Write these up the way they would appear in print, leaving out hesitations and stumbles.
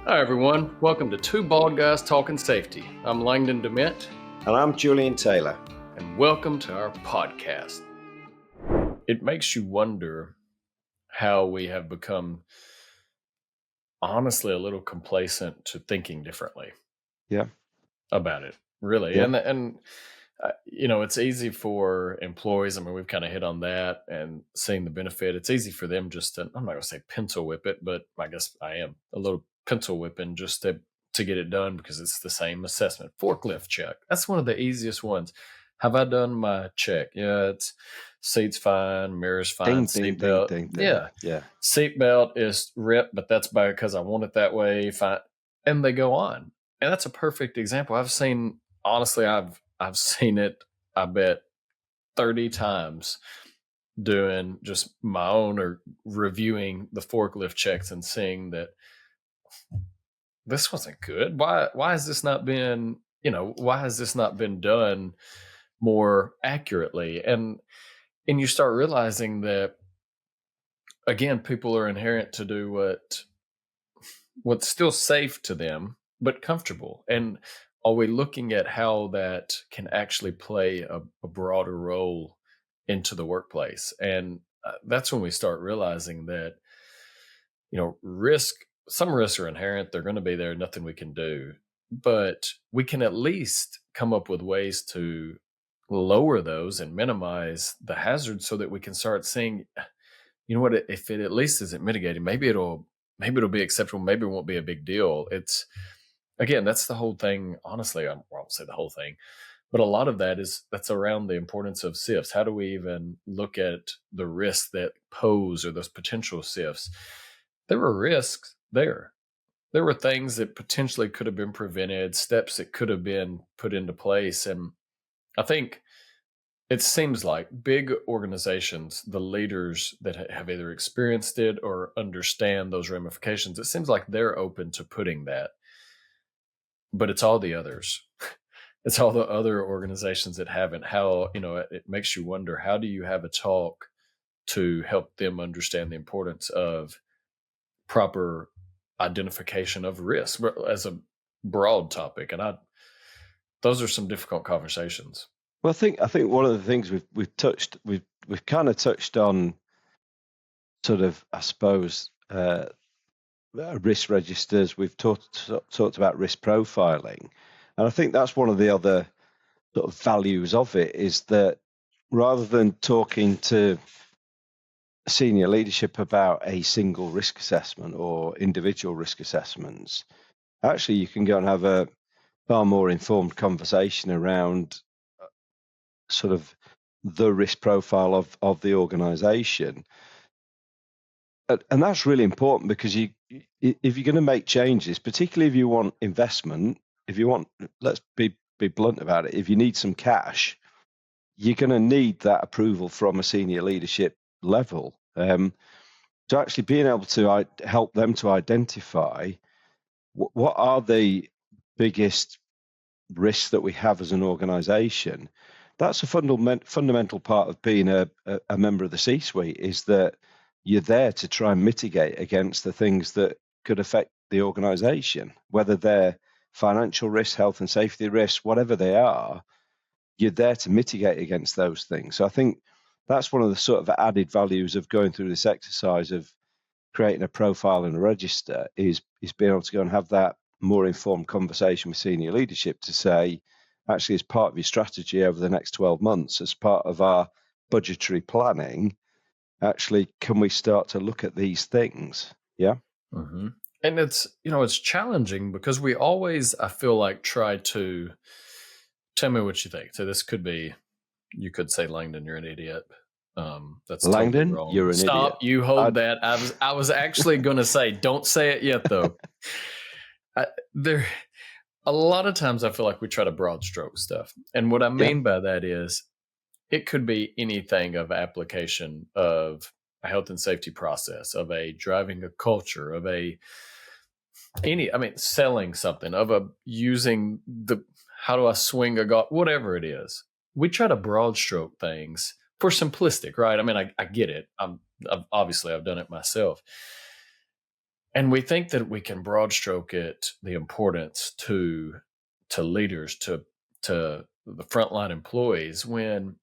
Hi, everyone. Welcome to Two Bald Guys Talking Safety. I'm Langdon DeMint. And I'm Julian Taylor. And welcome to our podcast. It makes you wonder how we have become, honestly, a little complacent to thinking differently. Yeah. About it, really. Yeah. And it's easy for employees. I mean, we've kind of hit on that and seeing the benefit. It's easy for them just to, I'm not going to say pencil whip it, but I guess I am a little pencil whipping just to get it done because it's the same assessment. Forklift check. That's one of the easiest ones. Have I done my check? Yeah, it's seat's fine, mirror's fine, seatbelt. Yeah. Seatbelt is ripped, but that's because I want it that way. Fine. And they go on. And that's a perfect example. I've seen it, I bet, 30 times doing just my own or reviewing the forklift checks and seeing that this wasn't good. Why has this not been, done more accurately? And you start realizing that, again, people are inherent to do what's still safe to them, but comfortable. And are we looking at how that can actually play a broader role into the workplace? And that's when we start realizing that, some risks are inherent. They're going to be there, nothing we can do. But we can at least come up with ways to lower those and minimize the hazards so that we can start seeing, if it at least isn't mitigated, maybe it'll be acceptable. Maybe it won't be a big deal. Again, that's the whole thing. Honestly, I won't say the whole thing, but a lot of that's around the importance of SIFs. How do we even look at the risks that pose or those potential SIFs? There were risks there. There were things that potentially could have been prevented, steps that could have been put into place. And I think it seems like big organizations, the leaders that have either experienced it or understand those ramifications, it seems like they're open to putting that. But it's all the others. It's all the other organizations that haven't. How, it makes you wonder, how do you have a talk to help them understand the importance of proper identification of risk as a broad topic? And those are some difficult conversations. Well, I think one of the things we've kind of touched on, sort of, I suppose, risk registers. We've talked about risk profiling, and I think that's one of the other sort of values of it, is that rather than talking to senior leadership about a single risk assessment or individual risk assessments, actually you can go and have a far more informed conversation around sort of the risk profile of the organization. And that's really important, because if you're going to make changes, particularly if you want investment, let's be blunt about it, if you need some cash, you're going to need that approval from a senior leadership level. So actually being able to help them to identify what are the biggest risks that we have as an organization. That's a fundamental part of being a member of the C-suite, is that you're there to try and mitigate against the things that could affect the organization, whether they're financial risks, health and safety risks, whatever they are. You're there to mitigate against those things. So I think that's one of the sort of added values of going through this exercise of creating a profile and a register, is being able to go and have that more informed conversation with senior leadership to say, actually, as part of your strategy over the next 12 months, as part of our budgetary planning, actually, can we start to look at these things? Yeah. Mm-hmm. And it's challenging because we always, I feel like, try to tell me what you think. So this could be, you could say, Langdon, you're an idiot. That's Langdon, totally wrong. you're an Stop, idiot. you hold that. I was actually going to say, don't say it yet, though. A lot of times I feel like we try to broad stroke stuff. And what I mean by that is it could be anything of application of a health and safety process, of a driving a culture, of selling something, of using how do I swing a golf, whatever it is. We try to broad stroke things for simplistic, right? I mean, I get it. I've done it myself. And we think that we can broad stroke it, the importance to leaders, to the frontline employees, when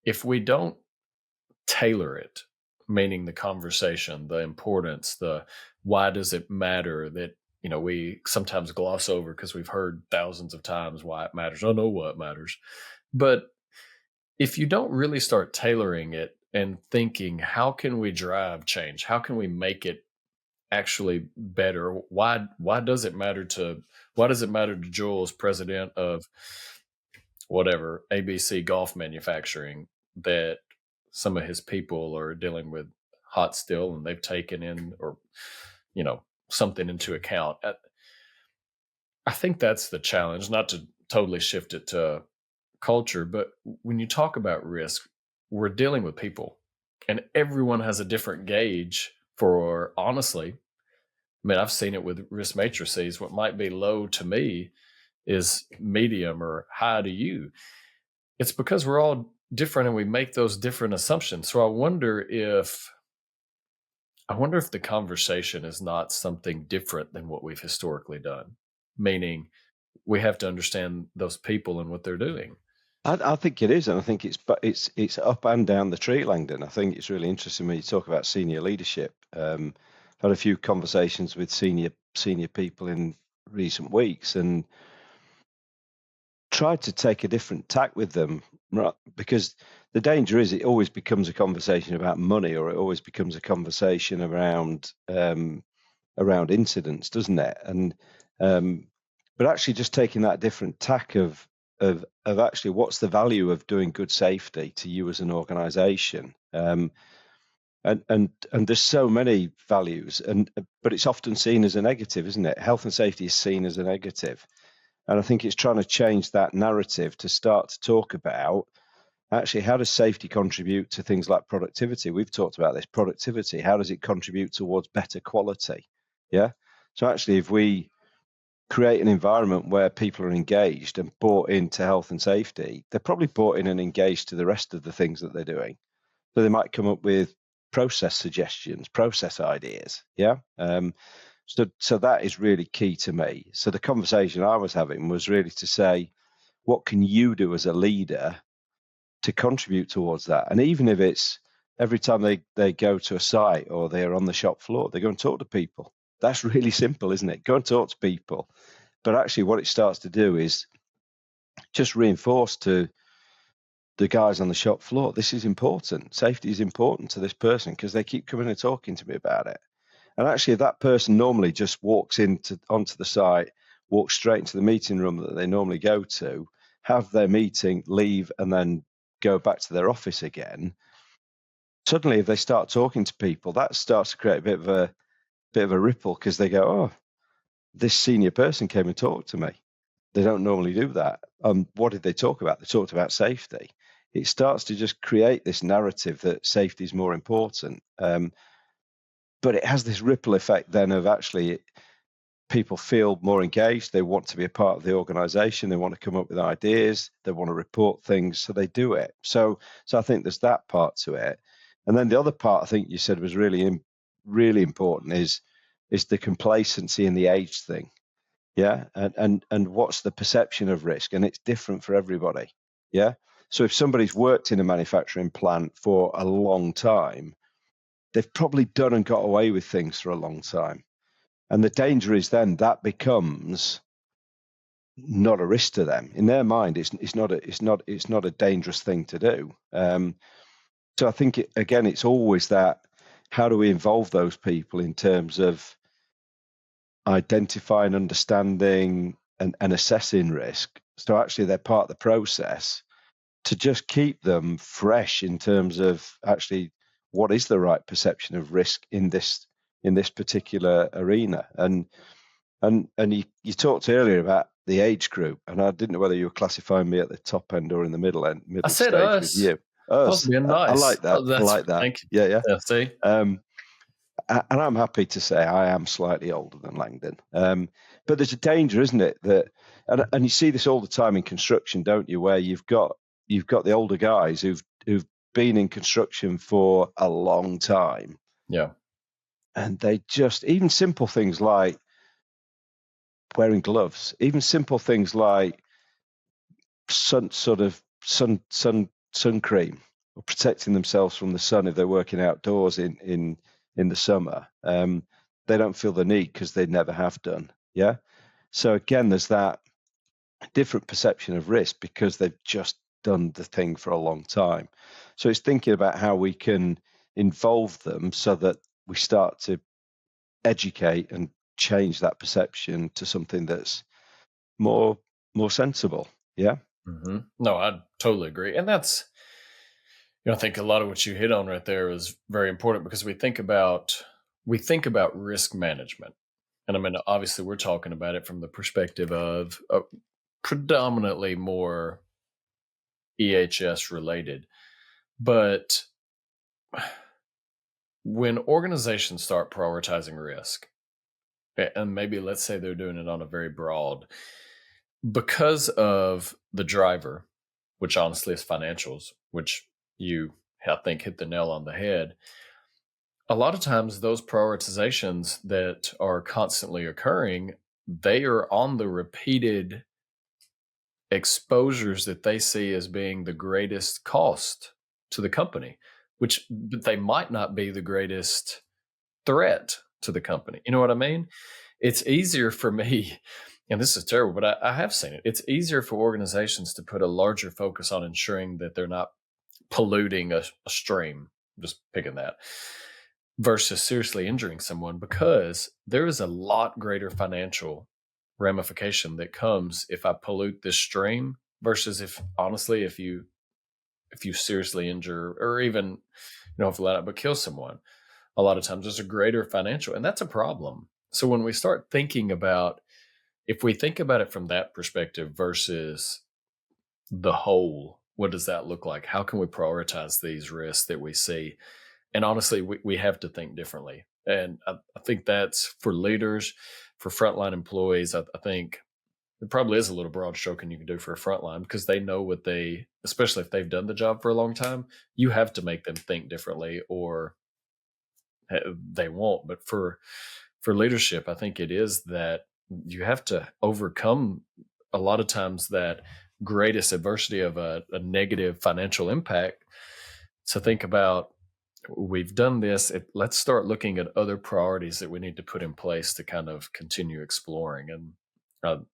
if we don't tailor it, meaning the conversation, the importance, the why does it matter that we sometimes gloss over because we've heard thousands of times why it matters. I know what matters. But if you don't really start tailoring it and thinking, how can we drive change? How can we make it actually better? Why does it matter to Joel as president of whatever ABC golf manufacturing that some of his people are dealing with hot still and they've taken in or something into account? I think that's the challenge, not to totally shift it to culture, but when you talk about risk, we're dealing with people and everyone has a different gauge for, honestly. I mean, I've seen it with risk matrices. What might be low to me is medium or high to you. It's because we're all different and we make those different assumptions. So I wonder if the conversation is not something different than what we've historically done. Meaning we have to understand those people and what they're doing. I think it is, and I think it's up and down the tree, Langdon. I think it's really interesting when you talk about senior leadership. I've had a few conversations with senior people in recent weeks, and tried to take a different tack with them, right? Because the danger is it always becomes a conversation about money, or it always becomes a conversation around incidents, doesn't it? And but actually, just taking that different tack of actually what's the value of doing good safety to you as an organisation, and there's so many values, but it's often seen as a negative, isn't it? Health and safety is seen as a negative, and I think it's trying to change that narrative to start to talk about actually how does safety contribute to things like productivity. We've talked about this productivity. How does it contribute towards better quality? Yeah. So actually, if we create an environment where people are engaged and bought into health and safety, they're probably bought in and engaged to the rest of the things that they're doing. So they might come up with process suggestions, process ideas. Yeah. So that is really key to me. So the conversation I was having was really to say, what can you do as a leader to contribute towards that? And even if it's every time they go to a site or they're on the shop floor, they go and talk to people. That's really simple, isn't it? Go and talk to people. But actually what it starts to do is just reinforce to the guys on the shop floor, this is important. Safety is important to this person because they keep coming and talking to me about it. And actually, that person normally just walks onto the site, walks straight into the meeting room that they normally go to, have their meeting, leave, and then go back to their office again. Suddenly, if they start talking to people, that starts to create a bit of a ripple because they go, "Oh, this senior person came and talked to me." They don't normally do that. What did they talk about? They talked about safety. It starts to just create this narrative that safety is more important. But it has this ripple effect then of actually people feel more engaged. They want to be a part of the organization. They want to come up with ideas. They want to report things. So they do it. So I think there's that part to it. And then the other part I think you said was really important is the complacency and the age thing. Yeah. And what's the perception of risk? And it's different for everybody. Yeah. So if somebody's worked in a manufacturing plant for a long time, they've probably done and got away with things for a long time. And the danger is then that becomes not a risk to them. In their mind, it's not a dangerous thing to do. So I think it's always that, how do we involve those people in terms of identifying, understanding, and assessing risk? So actually they're part of the process to just keep them fresh in terms of actually what is the right perception of risk in this particular arena. And you talked earlier about the age group, and I didn't know whether you were classifying me at the top end or in the I middle said stage with us. you. I was Us. being I nice. like that. Oh, I that's like that. thank you. Yeah, yeah. Yeah, see? And I'm happy to say I am slightly older than Langdon. But there's a danger, isn't it? And you see this all the time in construction, don't you? Where you've got the older guys who've been in construction for a long time, Yeah. and they just, even simple things like wearing gloves, even simple things like sun cream, or protecting themselves from the sun if they're working outdoors in the summer. They don't feel the need because they never have done. Yeah. So again, there's that different perception of risk because they've just done the thing for a long time. So it's thinking about how we can involve them so that we start to educate and change that perception to something that's more sensible. Yeah. No, I totally agree. And that's, I think a lot of what you hit on right there is very important because we think about risk management. And I mean, obviously we're talking about it from the perspective of predominantly more EHS related. But when organizations start prioritizing risk, and maybe let's say they're doing it on a very broad, because of the driver, which honestly is financials, which you, I think, hit the nail on the head. A lot of times, those prioritizations that are constantly occurring, they are on the repeated exposures that they see as being the greatest cost to the company, which but they might not be the greatest threat to the company. You know what I mean? It's easier for me, and this is terrible, but I have seen it. It's easier for organizations to put a larger focus on ensuring that they're not polluting a stream, just picking that, versus seriously injuring someone because there is a lot greater financial ramification that comes if I pollute this stream versus if honestly if you seriously injure or even if let out but kill someone. A lot of times there's a greater financial, and that's a problem. So when we start thinking about, if we think about it from that perspective versus the whole, what does that look like? How can we prioritize these risks that we see? And honestly, we have to think differently. And I think that's for leaders, for frontline employees. I think it probably is a little broad stroking you can do for a frontline because they know what they, especially if they've done the job for a long time, you have to make them think differently or they won't. But for leadership, I think it is that you have to overcome a lot of times that greatest adversity of a negative financial impact. So think about, we've done this. Let's start looking at other priorities that we need to put in place to kind of continue exploring. And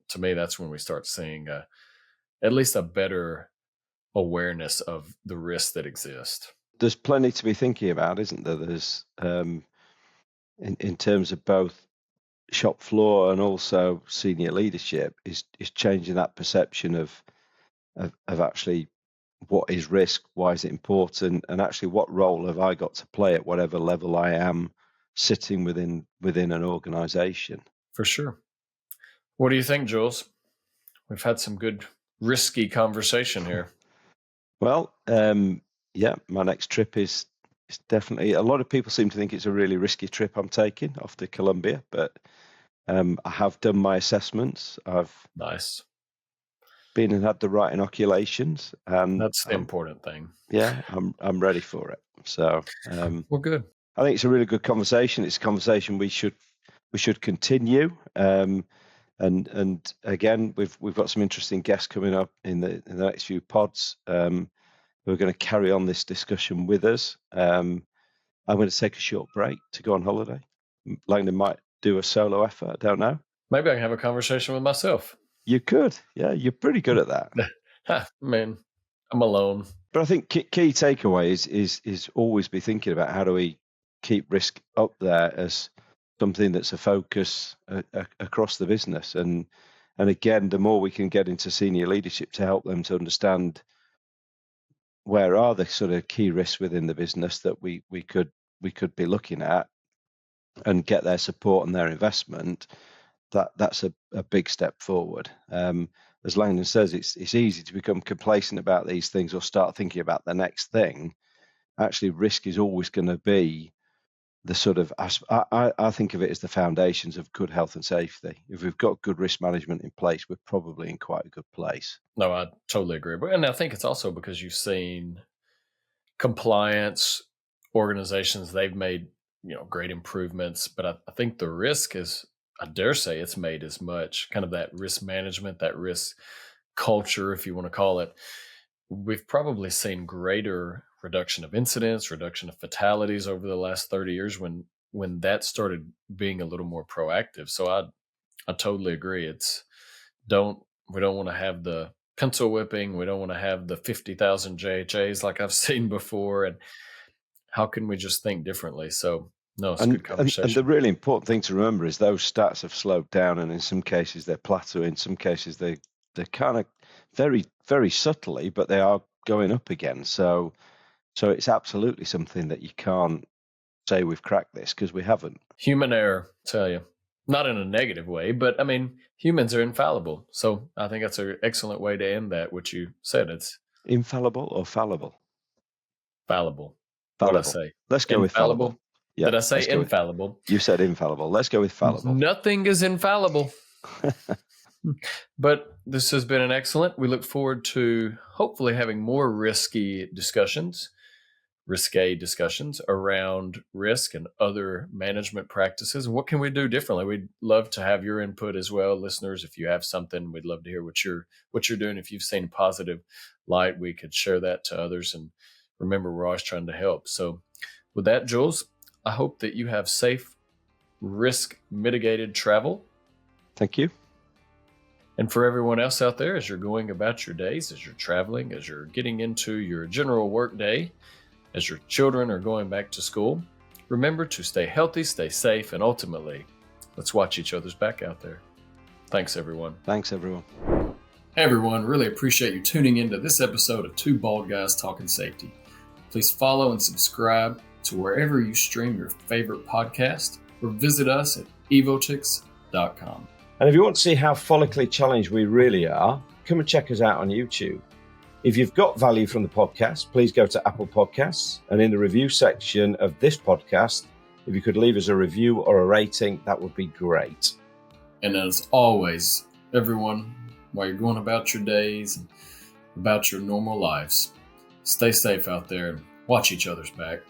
to me, that's when we start seeing at least a better awareness of the risks that exist. There's plenty to be thinking about, isn't there? There's in terms of both shop floor and also senior leadership is changing that perception of actually what is risk, why is it important, and actually what role have I got to play at whatever level I am sitting within an organization. For sure. What do you think, Jules? We've had some good risky conversation here. Well, yeah, my next trip is definitely, a lot of people seem to think it's a really risky trip I'm taking off to Colombia, but I have done my assessments. I've Nice. been and had the right inoculations, and That's the important thing. yeah, I'm ready for it. So Well, good. I think it's a really good conversation. It's a conversation we should continue. And again, we've got some interesting guests coming up in the next few pods. Who are going to carry on this discussion with us. I'm going to take a short break to go on holiday. Langdon might do a solo effort. I don't know. Maybe I can have a conversation with myself. You could. Yeah, you're pretty good at that. Man, I'm alone. But I think key takeaway is always be thinking about how do we keep risk up there as something that's a focus across the business. And again, the more we can get into senior leadership to help them to understand where are the sort of key risks within the business that we could be looking at and get their support and their investment, that's a big step forward. As Langdon says, it's easy to become complacent about these things or start thinking about the next thing. Actually, risk is always going to be the sort of, I think of it as the foundations of good health and safety. If we've got good risk management in place, we're probably in quite a good place. No, I totally agree. And I think it's also because you've seen compliance organizations, they've made great improvements, but I think the risk is, I dare say, it's made as much. Kind of that risk management, that risk culture, if you want to call it. We've probably seen greater reduction of incidents, reduction of fatalities over the last 30 years when that started being a little more proactive. So I totally agree. Don't we don't want to have the pencil whipping. We don't want to have the 50,000 JHAs like I've seen before. And how can we just think differently? So no, it's a good And the conversation. really important thing to remember is those stats have slowed down, and in some cases they're plateauing. In some cases they're kind of very, very subtly, but they are going up again. So it's absolutely something that you can't say we've cracked this, because we haven't. Human error, tell you. Not in a negative way, but I mean, humans are infallible. So I think that's an excellent way to end that, what you said. It's Infallible or fallible? fallible. What I Fallible. say? Let's go with fallible. Infallible? Yeah, Did I let's say go with. infallible? You said infallible. Let's go with fallible. Nothing is infallible. But this has been an excellent. We look forward to hopefully having more risque discussions around risk and other management practices. And what can we do differently? We'd love to have your input as well, listeners. If you have something, we'd love to hear what you're doing. If you've seen positive light, we could share that to others. And remember, we're always trying to help. So with that, Jules, I hope that you have safe, risk mitigated travel. Thank you. And for everyone else out there, as you're going about your days, as you're traveling, as you're getting into your general work day, as your children are going back to school, remember to stay healthy, stay safe, and ultimately, let's watch each other's back out there. Thanks, everyone. Thanks, everyone. Hey, everyone. Really appreciate you tuning into this episode of Two Bald Guys Talking Safety. Please follow and subscribe to wherever you stream your favorite podcast, or visit us at evotix.com. And if you want to see how follically challenged we really are, come and check us out on YouTube. If you've got value from the podcast, please go to Apple Podcasts, and in the review section of this podcast, if you could leave us a review or a rating, that would be great. And as always, everyone, while you're going about your days and about your normal lives, stay safe out there and watch each other's back.